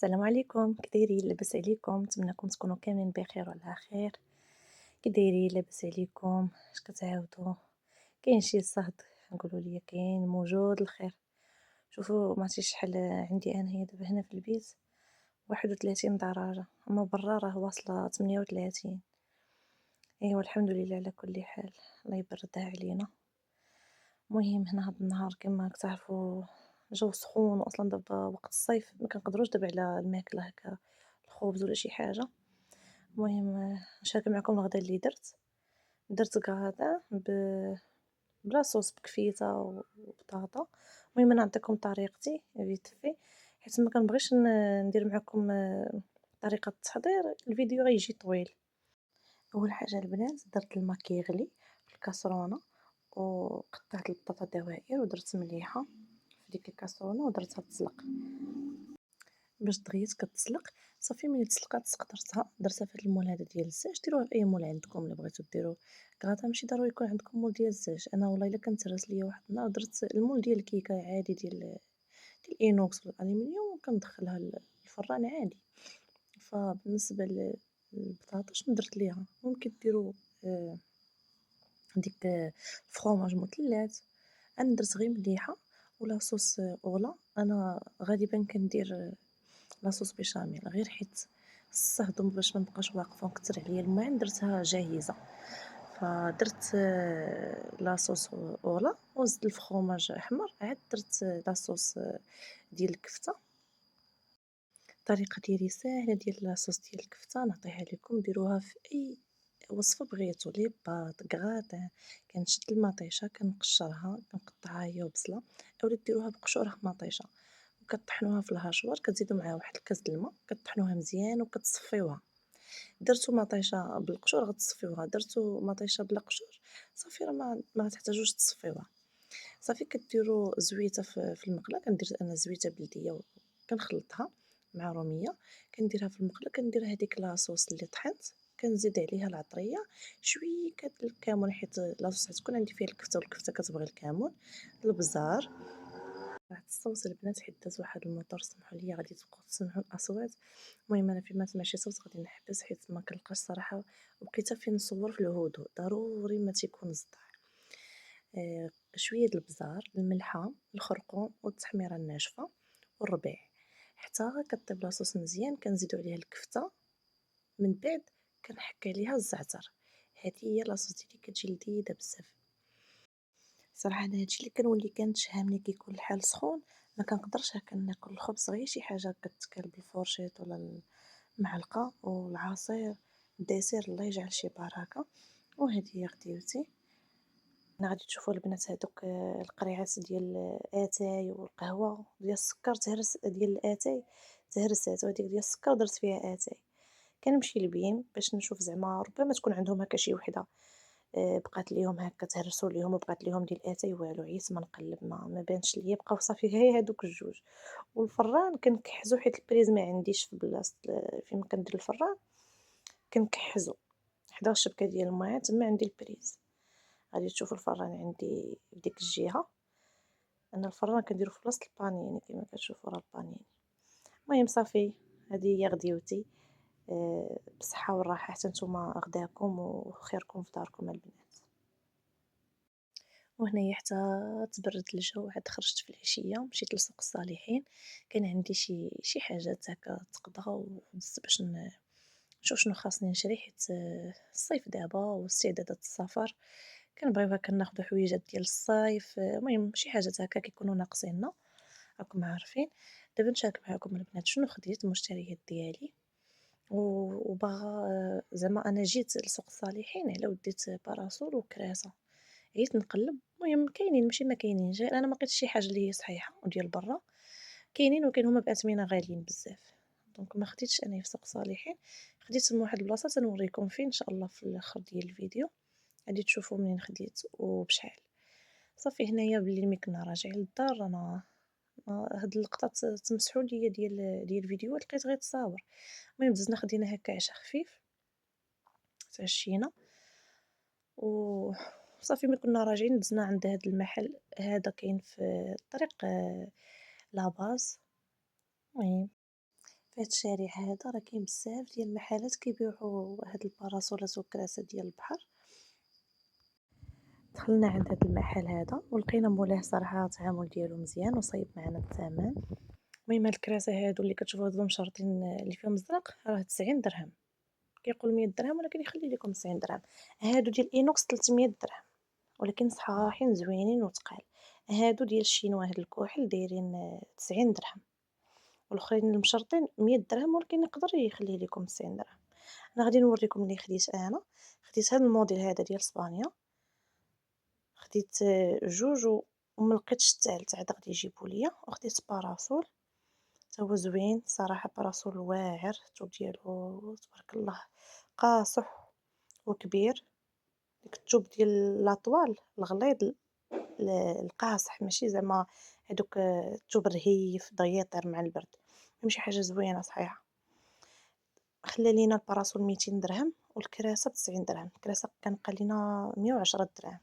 السلام عليكم، كي دايرين؟ لاباس عليكم؟ نتمنىكم تكونوا كاملين بخير وعلى خير. كي دايرين؟ لاباس عليكم؟ اش كتعاودوا؟ كاين شي صهد؟ قولوا لي كاين موجود الخير. شوفوا ما عرفتيش شحال عندي انايا دابا هنا في البيت 31 درجه، اما برا راه واصله 38. ايوا الحمد لله على كل حال، الله يبردها علينا. المهم هنا هاد النهار كما كتعرفوا الجو سخون، واصلا دابا وقت الصيف ما كنقدروش دابا على الماكله هكا، الخبز ولا شي حاجه. المهم نشارك معكم الغدا اللي درت غدا بلا صوص بكفيته وبطاطا. المهم انا نعطيكم طريقتي فيت في، حيت ما كنبغيش ندير معكم طريقه التحضير، الفيديو غيجي طويل. اول حاجه البنات درت الماء كيغلي في الكاسرونه، وقطعت البطاطا دوائر ودرت مليحه في ديك الكاسرونه ودرتها تسلق. باش دغيت كتسلق صافي، ملي تسلقات سقطرتها درتها في هاد المول هذا ديال الزاج. ديروها في اي مول عندكم الا بغيتو ديروا كراطه، ماشي ضروري يكون عندكم مول ديال الزاج. انا والله الا كنت هرس ليا واحد النهار درت المول ديال الكيكه عادي ديال الاينوكس ولا الالومنيوم، وكندخلها الفران عادي. فبالنسبه للبطاطا شنو درت ليها؟ ممكن ديروا آه، ديك الفرomاج مثلث. انا درت غير مليحه ولا صوص اولا. انا غالبا كندير لاصوص بيشاميل غير حيت الصهد باش ما نبقاش واقفه ونكثر عليا الماعن درتها جاهزه. فدرت لاصوص اولا وزدت الفرomاج احمر، عاد درت لاصوص ديال الكفته. الطريقه ديالي ساهله ديال لاصوص ديال الكفته، نعطيها لكم ديروها في اي وصفه بغيتو، لي باط غراتان. كنشد المطيشه كنقشرها كنقطعها هي وبصله، اولا ديروها بقشورها مطيشه وكطحنوها في الهاشوار، كتزيدوا معاها واحد الكاس د الماء كطحنوها مزيان وكتصفيوها. درتو مطيشه بالقشور غتصفيوها، درتو مطيشه بلا قشور صافي راه ما تحتاجوش تصفيوها. صافي كديروا زويته في المقله. كندير انا زويته بلديه كنخلطها مع روميه، كنديرها في المقله، كندير هذيك لاصوص اللي طحنت، كنزيد عليها العطريه شويه الكمون حيت لاصوص غتكون عندي فيها الكفته والكفته كتبغي الكمون، البزار. واحد الصوت البنات حيت داز واحد الموطور، سمحوا لي غادي تبقاو تسمعوا الاصوات. المهم انا فيما نسمع شي صوت غادي نحبس حيت ما كنلقاش صراحه وقيته فين نصور في الهدوء، ضروري ما تيكون الصداع. شويه د البزار، الملحه، الخرقوم والتحميره الناشفه والربيع حتى كطيب لاصوص مزيان. كنزيدو عليها الكفته، من بعد كنحك عليها الزعتر. هذه هي لاصوص ديالي كتجي لذيذه بزاف. صراحه انا هادشي اللي كنولي كنتشها ملي كيكون الحال سخون، ما كنقدرش هكا ناكل الخبز، غير شي حاجه كتكال بالفورشيط ولا المعلقه والعصير الديسير، الله يجعل شي بركه. وهذه هي غديوتي. هنا غادي تشوفوا البنات هذوك القريعات ديال اتاي والقهوه ديال السكر تهرس، ديال الاتاي تهرسات، وهذيك ديال السكر درت فيها اتاي. كنمشي لبين باش نشوف زعما ربما تكون عندهم هكا شي وحده بقات ليهم هكا تهرسوا ليهم وبقات ليهم ديال الاتاي والو. عييت ما نقلب ما بانش ليا، بقاو صافي غير هادوك الجوج. والفران كنكحزو حيت البريز ما عنديش في بلاصه فين كندير الفران، كنكحزو حدا الشبكه ديال الماء تما عندي البريز. غادي تشوفوا الفران عندي في ديك الجهه. انا الفران كنديرو في بلاصه البانيني كما كتشوفوا راه البانيني. المهم صافي هذه هي غديوتي. بالصحه والراحه حتى نتوما غداكم وخيركم في داركم البنات. وهنايا حتى تبرد الجو عاد خرجت في العشيه مشيت لسوق الصالحين. كان عندي شي حاجات هكا تقضى، ودزت باش نشوف شنو خاصني نشري حيت الصيف دابا واستعدادات السفر. كنبغيو هكا ناخدو حويجات ديال الصيف. المهم شي حاجات هكا كيكونوا ناقصيننا، راكم عارفين. دابا نشارك معكم البنات شنو خديت المشتريات ديالي. وباغا زعما انا جيت لسوق الصالحين على وديت باراسول وكراسه. عييت نقلب، المهم كاينين ماشي ما كاينينش، غير انا ما لقيتش شي حاجه اللي هي صحيحه وديال برا. كاينين ولكن هما باثمنه غاليين بزاف، دونك ما خديتش انا في سوق صالحين. خديت من واحد البلاصه تنوريكم فين ان شاء الله في الاخر ديال الفيديو، غادي تشوفوا منين خديت وبشحال. صافي هنايا بلي ملي كنا راجعين للدار انا هاد اللقطه تمسحوا ليا ديال الفيديو لقيت غير تصاور. المهم دزنا خدينا هكا عشاء خفيف، تعشينا وصافي. ملي كنا راجعين دزنا عند هاد المحل هذا كاين في طريق لاباز. المهم في هاد الشارع هذا راه كاين بزاف ديال المحلات كيبيعوا هاد الباراسولات والكراسات ديال البحر. دخلنا عند هاد المحل هذا ولقينا مولاه صراحة التعامل ديالو مزيان وصايب معنا الثمن. المهم هاد الكراسة هادو اللي كتشوفو هادو مشرطين اللي فيهم الزرق راه 90 درهم، كيقول 100 درهم ولكن يخلي لكم 90 درهم. هادو ديال اينوكس 300 درهم ولكن صحاحين زوينين وتقال. هادو ديال الشينوا هاد الكحل دايرين 90 درهم، والاخرين المشرطين 100 درهم ولكن يقدر يخليه لكم 90 درهم. انا غادي نوريكم اللي خديت انا. خديت هاد الموديل هذا ديال اسبانيا، خديت جوج وما لقيتش الثالث عاد غادي يجيبوا ليا. وخديت باراسول حتى هو زوين صراحه، باراسول واعر، الثوب ديالو تبارك الله قاصح وكبير. ديك الثوب ديال لاطوال الغليظ القاصح، ماشي زعما هادوك الثوب الرهيف ضيطير مع البرد. شي حاجه زوينه صحيحه. خلى لينا الباراسول 200 درهم والكراسه 90 درهم. الكراسه كان بقى لينا 110 درهم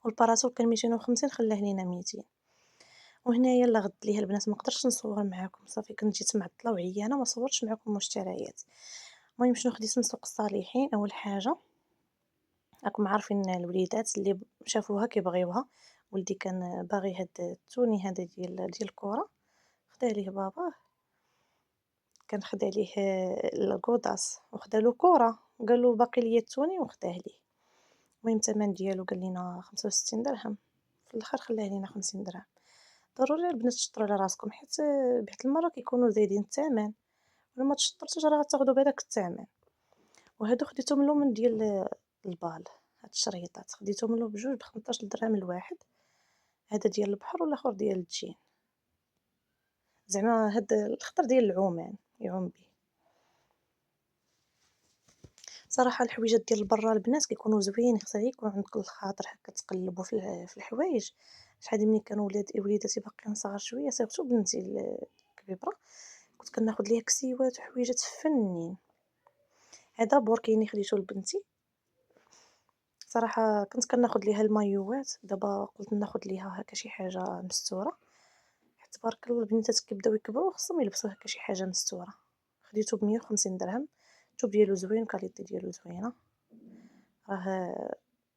والباراسول كان 250، خلاه لينا 200. وهنايا يلاه غدت ليها البنات، ما قدرتش نصور معاكم صافي كنت جيت معطله وعيانه ما صورتش معاكم مشتريات. المهم شنو خديت من سوق الصالحين. اول حاجه راكم عارفين الوليدات اللي شافوها كيبغيوها. ولدي كان باغي هاد التوني هذا ديال الكره، خدا ليه باباه، كان خدا ليه الكوداس وخدا له كره وقال له باقي ليا التوني وخداه ليه. المهم الثمن ديالو قال لنا 65 درهم، في الاخر خلاه لينا 50 درهم. ضروري البنات تشطروا على راسكم حيت بعض المرات كيكونوا زايدين الثمن، ولا ما تشطرتيش راه غتاخدوا بهذاك الثمن. وهادو خديتهم له من ديال البال، هاد الشريطات خديتهم له بجوج ب15 درهم الواحد، هذا ديال البحر والاخر ديال التجين. زعما هاد الخضر ديال العومان يعوم به. صراحه الحويجات ديال برا البنات كيكونوا زوينين، خصها غير يكون عندك الخاطر هكا تقلبوا في الحوايج. شحال ملي كانوا وليداتي باقيين صغار شويه، سيرتو بنتي الكبيره، كنت كناخذ ليها كسيوات وحويجات فنين. هذا بوركيني خديتو لبنتي، صراحه كنت كناخذ ليها المايوات، دابا قلت ناخذ ليها هكا شي حاجه مستوره، حيت تبارك الله البنيتات كيبداو يكبروا خصهم يلبسوا هكا شي حاجه مستوره. خديته ب150 درهم، الثوب ديالو زوين، كاليتي ديالو زوينه، راه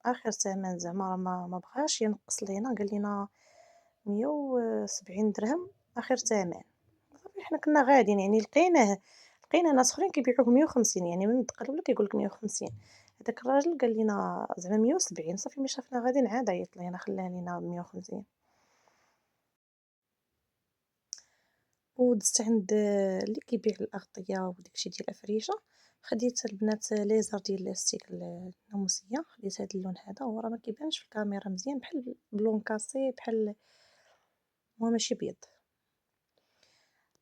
اخر ثمن زعما راه ما بغاش ينقص لينا، قال لنا 170 درهم اخر ثمن. صافي حنا كنا غاديين يعني لقينا ناس اخرين كيبيعوه ب150، يعني من دقلب لك يقول لك 150. هذاك الراجل قال لنا زعما 170. صافي ملي شافنا غاديين عاد عيط لينا خلاه لينا ب150. ودزت عند اللي كيبيع الأغطية وداك الشي ديال الأفريشة. خديت البنات ليزر ديال لاستيك الناموسية، خديت هاد اللون هذا، هو راه ما كيبانش في الكاميرا مزيان بحال بلون كاسي، بحال هو ماشي بيض.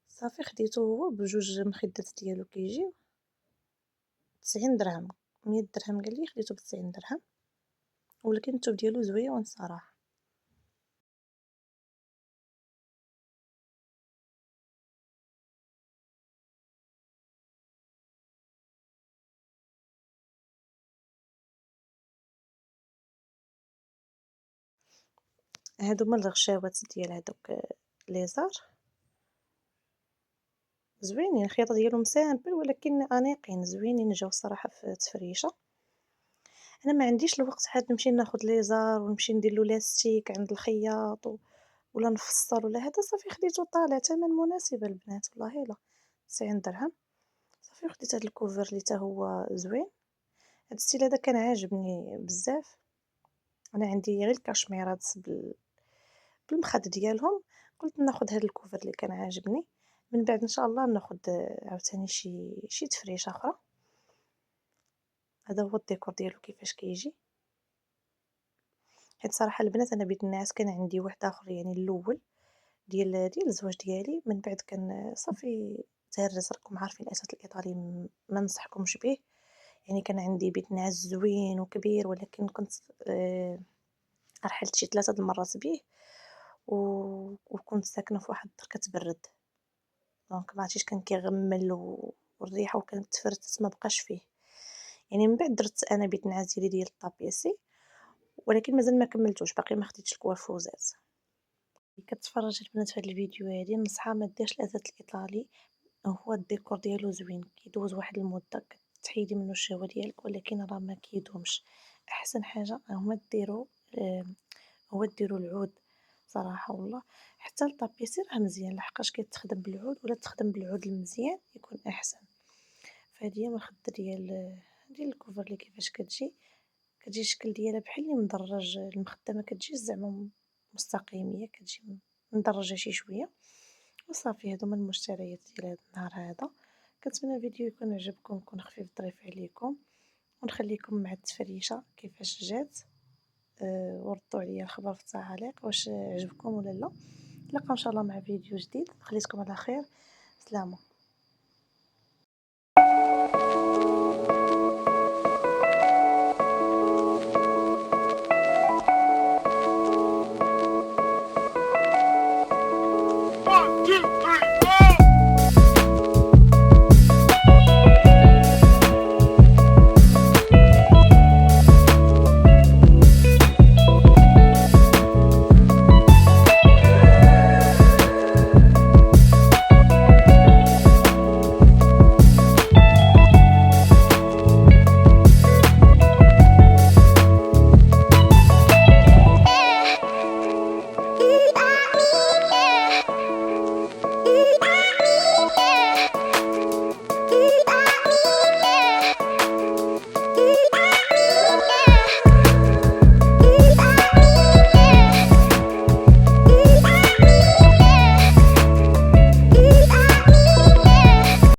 صافي خديته هو بجوج مخدات ديالو كيجيو 90 درهم. 100 درهم قال لي، خديته ب90 درهم، ولكن الثوب ديالو زويون الصراحه. هادو هما الغشاوات ديال هادوك ليزر زوينين، الخياطه ديالهم سامبل ولكن انيقين زوينين، جاو الصراحه في تفريشه. انا ما عنديش الوقت عاد نمشي ناخذ ليزار ونمشي ندير له لاستيك عند الخياط ولا نفصل ولا هذا. صافي خديته طالع ثمن مناسب البنات والله الا 90 درهم. صافي خديت هذا الكوفر اللي حتى هو زوين. هذا الستيل هذا كان عاجبني بزاف. انا عندي غير الكاشميرات بالمخد ديالهم، قلت ناخذ هذا الكوفر اللي كان عاجبني. من بعد ان شاء الله ناخذ عاوتاني شي تفريشه اخرى. هذا هو الديكور ديالو كيفاش كيجي. حيت صراحه البنات انا بيت الناس كان عندي واحد اخر يعني الاول ديال الزواج ديالي، من بعد كان صافي تهرس. راكم عارفين الاساس الايطالي ما ننصحكمش به. يعني كان عندي بيت نعاس زوين وكبير، ولكن كنت رحلت شي 3 د المرات به وكنت ساكنه في واحد الدار كتبرد، دونك ما عرفتيش كان كيغمل والريحه وكانت تفرتت ما بقاش فيه. يعني من بعد درت انا بيت نعاس ديالي ديال الطابيسي، ولكن مازال ما كملتوش، باقي ما خديتش الكوافوزات. اللي كتفرج البنات في هذا الفيديو هذه نصحها ما ديرش الاساس الايطالي، هو الديكور ديالو زوين، كيدوز واحد المدة كتحيدي منو الشهوة ديالك، ولكن راه ما كيدومش. أحسن حاجة هما ديرو هو ديرو العود صراحة والله. حتى الطابيسي راه مزيان لحقاش كيتخدم بالعود، ولا تخدم بالعود المزيان يكون أحسن. فهادي هي المخدة ديال الكوفرلي كيفاش كتجي الشكل ديالها بحال اللي مدرّج، المخدة ما كتجيش زعما مستقيمية، كتجي مدرّجة شي شوية. وصافي هادو هما المشتريات ديال هاد النهار هذا. كنتمنى الفيديو يكون عجبكم، يكون خفيف ظريف عليكم، ونخليكم مع التفريشة كيفاش جات. وردوا عليا الخبر في التعاليق واش عجبكم ولا لا. نتلاقاو ان شاء الله مع فيديو جديد، خليتكم على خير. سلامة.